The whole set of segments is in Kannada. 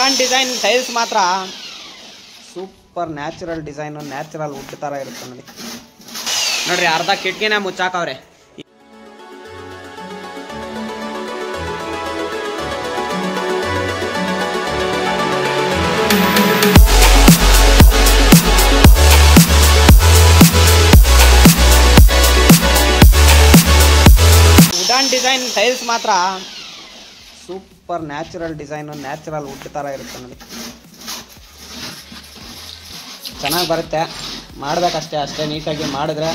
ವುಡನ್ ಡಿಸೈನ್ ಟೈಲ್ಸ್ ಮಾತ್ರ super natural design, natural wood ಥರ ಇರುತ್ತೆ ನೋಡಿ. ನೋಡ್ರಿ ಅರ್ಧ ಕಿಟಕಿನೇ ಮುಚ್ಚಾಕವ್ರೆ. ವುಡನ್ ಡಿಸೈನ್ ಟೈಲ್ಸ್ ಮಾತ್ರ super natural design, natural wood ಥರ ಇರುತ್ತೆ ನೋಡಿ. ಚೆನ್ನಾಗಿ ಬರುತ್ತೆ, ಮಾಡಬೇಕಷ್ಟೇ. ಅಷ್ಟೇ ನೀಟಾಗಿ ಮಾಡಿದ್ರೆ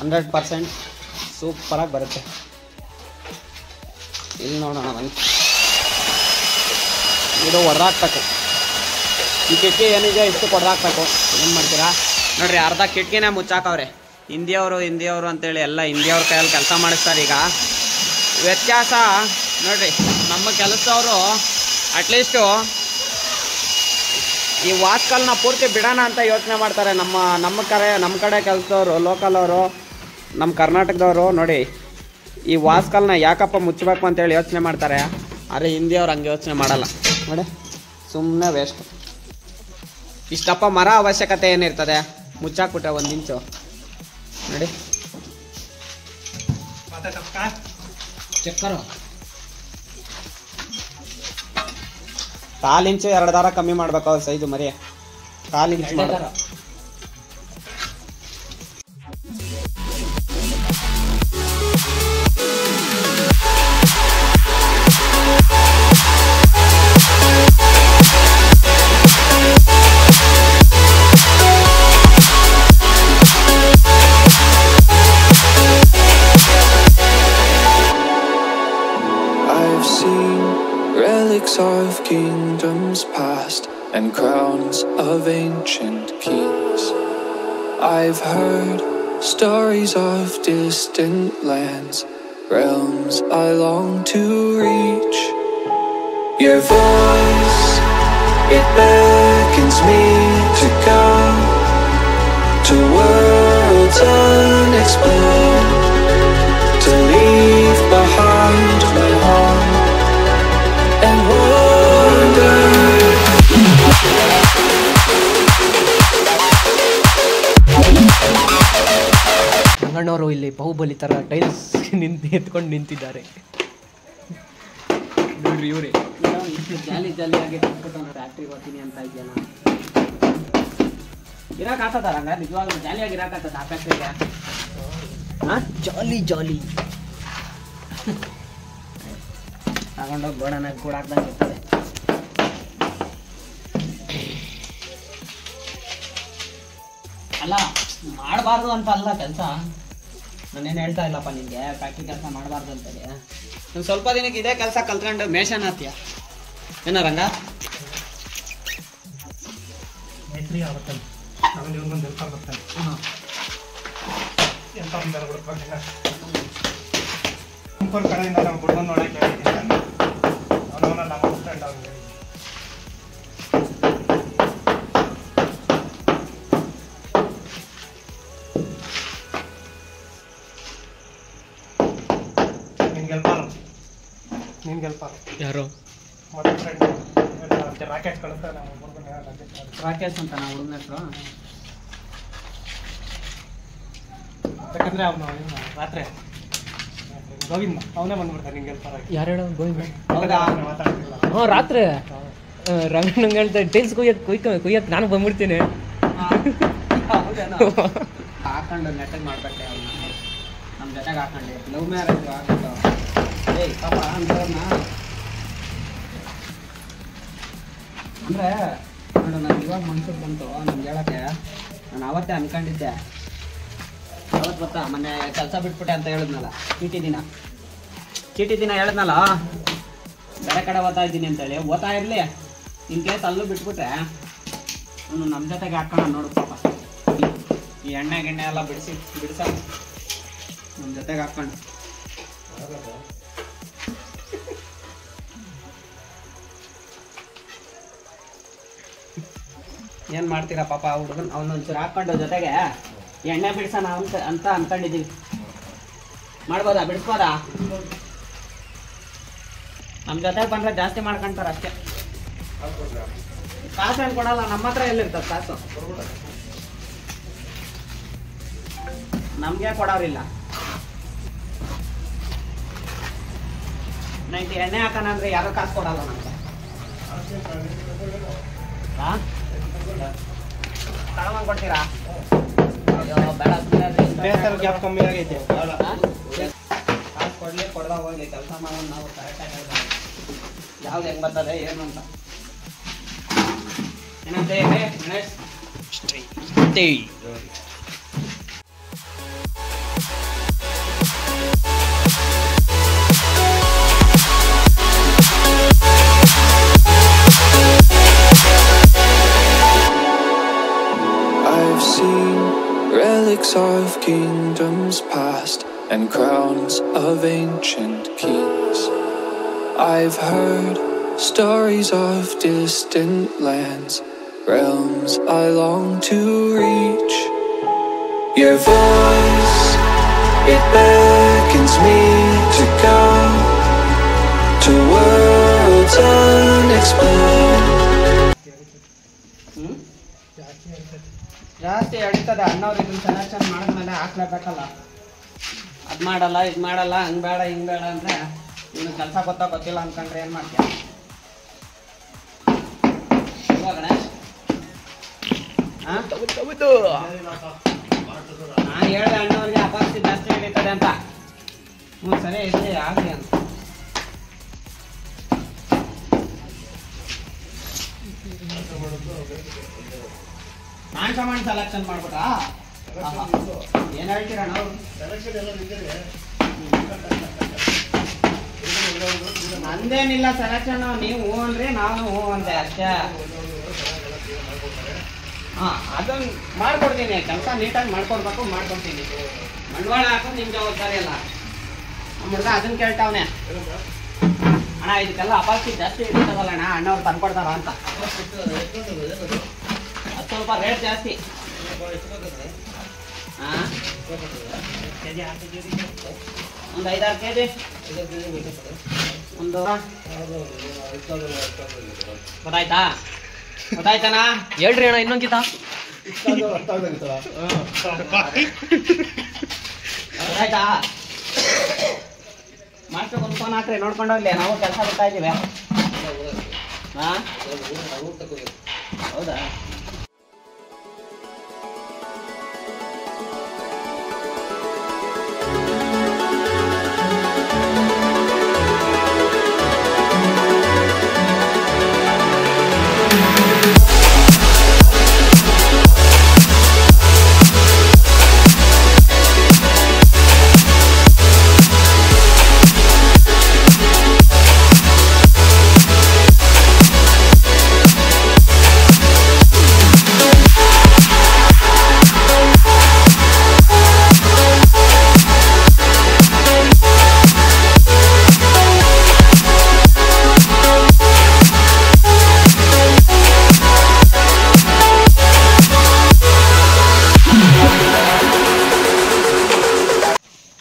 100% ಸೂಪರಾಗಿ ಬರುತ್ತೆ. ಇಲ್ಲಿ ನೋಡೋಣ ಬನ್ನಿ, ಇದು ಹೊಡೆದಾಕ್ಬೇಕು. ಈ ಕಿಟಕಿ ಏನಿದೆ ಇಷ್ಟು ಹೊಡೆದಾಕ್ಬೇಕು. ಏನು ಮಾಡ್ತೀರಾ ನೋಡ್ರಿ, ಅರ್ಧ ಕಿಟಕಿನೇ ಮುಚ್ಚಾಕವ್ರೆ. ಹಿಂದಿಯವರು ಅಂತೇಳಿ ಎಲ್ಲ ಹಿಂದಿಯವ್ರ ಕೈಯಲ್ಲಿ ಕೆಲಸ ಮಾಡಿಸ್ತಾರೆ. ಈಗ ವ್ಯತ್ಯಾಸ ನೋಡ್ರಿ, ನಮ್ಮ ಕೆಲಸದವರು ಅಟ್ಲೀಸ್ಟು ಈ ವಾಸ್ಕಲ್ನ ಪೂರ್ತಿ ಬಿಡೋಣ ಅಂತ ಯೋಚನೆ ಮಾಡ್ತಾರೆ. ನಮ್ಮ ಕಡೆ ಕೆಲಸದವರು, ಲೋಕಲ್ ಅವರು, ನಮ್ಮ ಕರ್ನಾಟಕದವರು ನೋಡಿ ಈ ವಾಸ್ಕಲ್ನ ಯಾಕಪ್ಪ ಮುಚ್ಚಬೇಕು ಅಂತೇಳಿ ಯೋಚನೆ ಮಾಡ್ತಾರೆ. ಆದರೆ ಹಿಂದಿಯವ್ರು ಹಂಗೆ ಯೋಚನೆ ಮಾಡಲ್ಲ ನೋಡಿ, ಸುಮ್ಮನೆ ವೇಸ್ಟ್. ಇಷ್ಟಪ್ಪ ಮರ ಅವಶ್ಯಕತೆ ಏನಿರ್ತದೆ, ಮುಚ್ಚಾಕ್ಬಿಟ್ರೆ 1 ಇಂಚು ನೋಡಿ. ಚಕ್ಕರು 1/4 ಇಂಚು 2 ದಾರ ಕಮ್ಮಿ ಮಾಡ್ಬೇಕು ಅವ್ರ ಸೈಜು ಮರಿ. 1/4 ಇಂಚು ಮಾಡ್ತಾರೆ. Relics of kingdoms past and crowns of ancient kings. I've heard stories of distant lands, realms I long to reach. Your voice, it beckons me to go to worlds unexplored, to leave behind my home and wander. ರಂಗಣ್ಣವರು ಇಲ್ಲಿ ಬಾಹುಬಲಿ ತರ ಟೈಲ್ಸ್ ಎತ್ಕೊಂಡು ನಿಂತಿದ್ದಾರೆ ನೋಡ್ರಿ. ಇವರೇ ಜಾಲಿಯಾಗಿ ಫ್ಯಾಕ್ಟ್ರಿಗೆ ಹೋಗ್ತೀನಿ ಅಂತ ಇದೆಯಲ್ಲ, ಇರಾಕಾಗ್ತದ ರಂಗ? ನಿಜವಾಗ್ಲೂ ಜಾಲಿಯಾಗಿ ಇರಾಕಾಗ್ತದ ಆ ಫ್ಯಾಕ್ಟ್ರಿಗೆ? ಜಾಲಿ ತಗೊಂಡೋಗಿ ಗೋಡನ ಕೂಡ ಹಾಕ್ದಂಗೆ ಇರ್ತದೆ. ಅಲ್ಲ ಮಾಡಬಾರ್ದು ಅಂತ ಅಲ್ಲ ಕೆಲಸ, ನಾನೇನು ಹೇಳ್ತಾ ಇಲ್ಲಪ್ಪ ನಿನಗೆ ಫ್ಯಾಕ್ಟ್ರಿ ಕೆಲಸ ಮಾಡಬಾರ್ದು ಅಂತೇಳಿ. ಒಂದು ಸ್ವಲ್ಪ ದಿನಕ್ಕೆ ಇದೇ ಕೆಲಸ ಕಲ್ತ್ಕೊಂಡು ಮೇಷನ್ ಆತೀಯ ಏನ ರಂಗ? ಕಡೆಯಿಂದ ನಾವು ಬಿಡ್ಕೊಂಡು ನೋಡಕ್ಕೆ ಹೇಳಿದ್ದೀನಿ. ಅವನವನ ನಮ್ಮ ಫ್ರೆಂಡ್ ಅವ್ರಿಗೆ ನಿನ್ಗೆಲ್ಪಾರು ಯಾರು ಮತ್ತೆ ಫ್ರೆಂಡ್ ರಾಕೇಶ್ ಕಳಿಸ್ತಾ ನಾವು ರಾಕೇಶ್ ಅಂತ ನಾವು ಹುಡುಗನ ಹೆಸರು. ಯಾಕಂದ್ರೆ ಅವನು ರಾತ್ರಿ ಗೋವಿಂದ ಅವನೇ ಬಂದ್ಬಿಡ್ತಾನೆ ನಿಂಗೆಲ್ಪಾರ. ಯಾರು ಹೇಳೋ ಗೋವಿಂದ? ಹೌದಾ? ಮಾತಾಡ್ತಿಲ್ಲ. ಹ್ಞೂ ರಾತ್ರಿ ರಂಗಣ್ಣಂಗೆ ಹೇಳ್ತಾ ಟೈಲ್ಸ್ ಕೊಯ್ಯಕ್ಕೆ ನಾನು ಬಂದ್ಬಿಡ್ತೀನಿ. ಹಾಕೊಂಡು ನೆಟ್ಟಗೆ ಮಾಡ್ಬೇಕೆ ಅವನ್ನ ನಮ್ಮ ಜೊತೆಗೆ ಹಾಕೊಂಡು ಲವ್ ಮ್ಯಾರೇಜ್ ಹಾಕೊಂಡು ಏಯ್ ಪಾಪ ಅಂಥವ್ರನ್ನ ಅಂದರೆ ನೋಡು, ನಾನು ಇವಾಗ ಮನ್ಸಿಗೆ ಬಂತು ನಮ್ಗೆ ಹೇಳೋಕ್ಕೆ. ನಾನು ಅವತ್ತೇ ಅನ್ಕೊಂಡಿದ್ದೆ, ಅವತ್ತು ಗೊತ್ತಾ ಮೊನ್ನೆ ಕೆಲಸ ಬಿಟ್ಬಿಟ್ಟೆ ಅಂತ ಹೇಳಿದ್ನಲ್ಲ, ಚೀಟಿ ದಿನ ಹೇಳಿದ್ನಲ್ಲ ಬೇರೆ ಕಡೆ ಓದ್ತಾ ಇದ್ದೀನಿ ಅಂತೇಳಿ. ಓದ್ತಾ ಇರಲಿ, ಇನ್ ಕೇಸ್ ಅಲ್ಲೂ ಬಿಟ್ಬಿಟ್ರೆ ಅವನು ನಮ್ಮ ಜೊತೆಗೆ ಹಾಕೋಣ ನೋಡು ಪಾಪ. ಈ ಎಣ್ಣೆ ಎಲ್ಲ ಬಿಡಿಸ ನಮ್ಮ ಜೊತೆಗೆ ಹಾಕೊಂಡು ಏನು ಮಾಡ್ತೀರಾ ಪಾಪ ಹುಡುಗನ್ ಅವನೊಂಚೂರು ಹಾಕೊಂಡು ಜೊತೆಗೆ ಎಣ್ಣೆ ಬಿಡಿಸೋಣ ಅಂತ ಅನ್ಕೊಂಡಿದ್ದೀವಿ. ಮಾಡ್ಬೋದಾ? ಬಿಡಿಸ್ಬೋದಾ? ನಮ್ಮ ಜೊತೆಗೆ ಬಂದರೆ ಜಾಸ್ತಿ ಮಾಡ್ಕೊಂತಾರೆ ಅಷ್ಟೇ. ಕಾಸು ಏನು ಕೊಡಲ್ಲ, ನಮ್ಮ ಹತ್ರ ಎಲ್ಲಿರ್ತದೆ ಕಾಸು? ನಮಗೆ ಕೊಡೋರಿಲ್ಲ. ನೈಂಟಿ ಎಣ್ಣೆ ಹಾಕೋಣ ಅಂದ್ರೆ ಯಾರೋ ಕಾಸು ಕೊಡಲ್ಲ ನಮ್ಗೆ. ಹಾಂ ತಗೊಂಡ್ ಕೊಡ್ತೀರಾ? ಅಯ್ಯೋ ಬೇಡ, ಬೇಸರ ಗ್ಯಾಪ್ ಕಮ್ಮಿ ಆಗೈತೆ. ಕಾಸು ಕೊಡ್ಲಿ ಕೊಡ್ದ ಹೋಗಿ ಕೆಲಸ ಮಾಡೋದು ನಾವು ಕರೆಕ್ಟಾಗಿ ಹೇಳ್ತಾರೆ ಯಾವ್ದು ಹೆಂಗೆ ಬರ್ತದೆ ಏನು ಅಂತ. ಏನಂತ ಹೇಳಿ Ganesh? I've seen relics of kingdoms past and crowns of ancient kings. I've heard stories of distant lands, realms I long to reach. Your voice, it beckons me to go to worlds unexplored. ಜಾಸ್ತಿ ಎಳಿತದೆ. ಅಣ್ಣವ್ರು ಇದನ್ನ ಸೆಲೆಕ್ಷನ್ ಮಾಡಿದ್ಮೇಲೆ ಹಾಕ್ಲೇಬೇಕಲ್ಲ. ಅದು ಮಾಡಲ್ಲ ಇದು ಮಾಡಲ್ಲ, ಹಂಗೆ ಬೇಡ ಹಿಂಗೆ ಬೇಡ ಅಂದರೆ ಇನ್ನು ಕೆಲಸ ಗೊತ್ತಿಲ್ಲ ಅಂದ್ಕೊಂಡ್ರೆ ಏನು ಮಾಡ್ತೀಯ? ಗಣೇಶ್ ನಾನು ಹೇಳಿದೆ ಅಣ್ಣವ್ರಿಗೆ ಅಪಾಸ್ತಿ ಜಾಸ್ತಿ ಹಿಡಿತದೆ ಅಂತ. ಹ್ಞೂ ಸರಿ ಇರಲಿ ಆಗಲಿ ಅಂತ. ನಾನ್ ಕಮಾಂಡ್ ಸೆಲೆಕ್ಷನ್ ಮಾಡ್ಬಿಟ್ರಾ? ಏನು ಹೇಳ್ತೀರಾ ನಾವು? ನಂದೇನಿಲ್ಲ ಸೆಲೆಕ್ಷನ್, ನೀವು ಹ್ಞೂ ಅಂದ್ರೆ ನಾನು ಹ್ಞೂ ಅಂದೆ ಅಷ್ಟೇ. ಹಾಂ ಅದನ್ನು ಮಾಡ್ಕೊಡ್ತೀನಿ, ಕೆಲಸ ನೀಟಾಗಿ ಮಾಡ್ಕೊಡ್ಬೇಕು, ಮಾಡ್ಕೊಡ್ತೀನಿ. ಬಂಡವಾಳ ಹಾಕೋದು ನಿಮ್ಮ ಜವಾಬ್ದಾರಿ ಅಲ್ಲ. ನಮ್ಮ ಹುಡುಗ ಅದನ್ನು ಕೇಳ್ತಾವನೆ, ಅಣ್ಣ ಇದಕ್ಕೆಲ್ಲ ಅಪಾಸ್ತಿ ಜಾಸ್ತಿ ಇರ್ತದಲ್ಲ ಅಣ್ಣ, ಅಣ್ಣವ್ರು ತಂದ್ಕೊಡ್ತಾರ ಅಂತ. ಅದು ಸ್ವಲ್ಪ ರೇಟ್ ಜಾಸ್ತಿ. ಹಾಂ ಒಂದು 5-6 ಕೆಜಿ ಒಂದು ಗೊತ್ತಾಯ್ತಾನ? ಹೇಳ್ರಿ ಅಣ್ಣ ಇನ್ನೊಂದಿತ. ಗೊತ್ತಾಯ್ತಾ? ಮಾಸ್ಟರ್ ಒಂದು ಫೋನ್ ಹಾಕ್ರಿ, ನೋಡ್ಕೊಂಡು ಹೋಗ್ಲಿ, ನಾವು ಕೆಲಸ ಬಿಡ್ತಾ ಇದ್ದೀವಿ. ಹಾಂ ಹೌದಾ?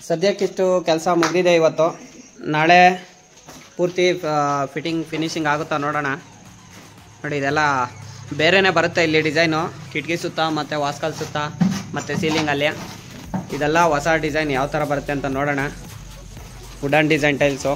ಸದ್ಯಕ್ಕಿಷ್ಟು ಕೆಲಸ ಮುಗಿದಿದೆ ಇವತ್ತು. ನಾಳೆ ಪೂರ್ತಿ ಫಿನಿಶಿಂಗ್ ಆಗುತ್ತಾ ನೋಡೋಣ. ನೋಡಿ ಇದೆಲ್ಲ ಬೇರೆನೇ ಬರುತ್ತೆ ಇಲ್ಲಿ ಡಿಸೈನು, ಕಿಟಕಿ ಸುತ್ತ ಮತ್ತು ವಾಸ್ಕಲ್ ಸುತ್ತ ಮತ್ತು ಸೀಲಿಂಗಲ್ಲಿ. ಇದೆಲ್ಲ ಹೊಸ ಡಿಸೈನ್ ಯಾವ ಥರ ಬರುತ್ತೆ ಅಂತ ನೋಡೋಣ. Wooden design tiles.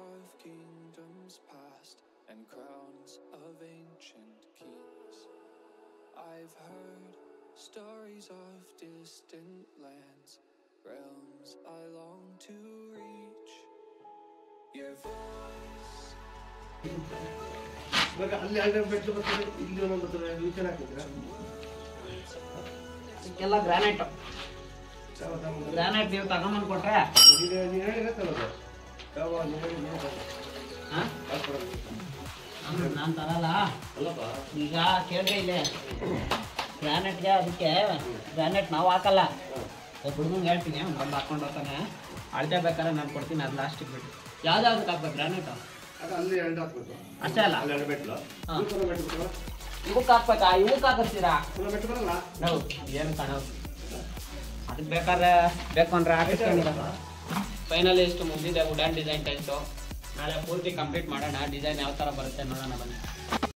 Of kingdoms past and crowns of ancient kings. I've heard stories of distant lands, realms I long to reach. Your voice, ಇವಾಗ ಅಲ್ಲಿ ಎರಡು ಬೆಟ್ಲು ಬರ್ತದೆ, ಇಲ್ಲಿ ಒಂದೊಂದು ಬರ್ತದೆ, ಈ ಕಡೆ ಹಾಕಿದ್ರೆ ಎಲ್ಲ ಗ್ರಾನೈಟ್ ಗ್ರಾನೈಟ್ ನೀವು ತಗೊಂಬಂದು ಕೊಟ್ರೆ ನೀವು ಹೇಳಿದ್ರೆ ತರೋದು ಯಾವ ನೀವು ಹೇಳಿ ನೀವು ತರೋದು. ನಾನು ತರಲ್ಲ ಅಲ್ಲಪ್ಪ ಈಗ ಕೇಳ್ರಿ ಇಲ್ಲಿ ಗ್ರಾನೈಟ್ಗೆ ಅದಕ್ಕೆ ಗ್ರಾನೈಟ್ ನಾವು ಹಾಕಲ್ಲ ಹುಡುಗಂಗೆ ಹೇಳ್ತೀನಿ ಅವ್ನು ಬಂದು ಹಾಕೊಂಡು ಹೋಗ್ತಾನೆ ಅಳತೆ ಬೇಕಾದ್ರೆ ನಾನು ಕೊಡ್ತೀನಿ ಅದು ಲಾಸ್ಟಿಗೆ ಬಿಟ್ಟು ಯಾವ್ದಾವ್ದಕ್ಕೆ ಹಾಕ್ಬೇಕು ಗ್ರಾನೈಟು ಅದು ಅಲ್ಲಿ ಎರಡು ಹಾಕ್ಬೇಕು, ಅಷ್ಟೇ ಅಲ್ಲ ಅಲ್ಲಿ ಎರಡು ಬೆಟ್ಲು ಹಾ. ಇವಕ್ಕೆ ಬೆಟ್ಲು ಬರಲ್ಲ, ಇವಕ್ಕೆ ಹಾಕ್ಬೇಕಾ ಇವಕ್ಕೆ ಹಾಕಿಸ್ತೀರಾ ಪುನಃ ಬೆಟ್ಲು ಬರಲ್ಲ. ನಾವು ಏನು ಕಾಣೋದು ಅದಕ್ಕೆ ಬೇಕಾದ್ರೆ ಬೇಕು ಅಂದ್ರೆ ಹಾಕಿಸ್ಕೊಂಡಿರಲ್ಲ ಫೈನಲಿ ಇಷ್ಟು ಮುಗಿದಿದೆ ವುಡನ್ ಡಿಸೈನ್ ಟೈಲ್ಸು ನಾಳೆ ಪೂರ್ತಿ ಕಂಪ್ಲೀಟ್ ಮಾಡೋಣ ಡಿಸೈನ್ ಯಾವ ಥರ ಬರುತ್ತೆ ನೋಡೋಣ ಬನ್ನಿ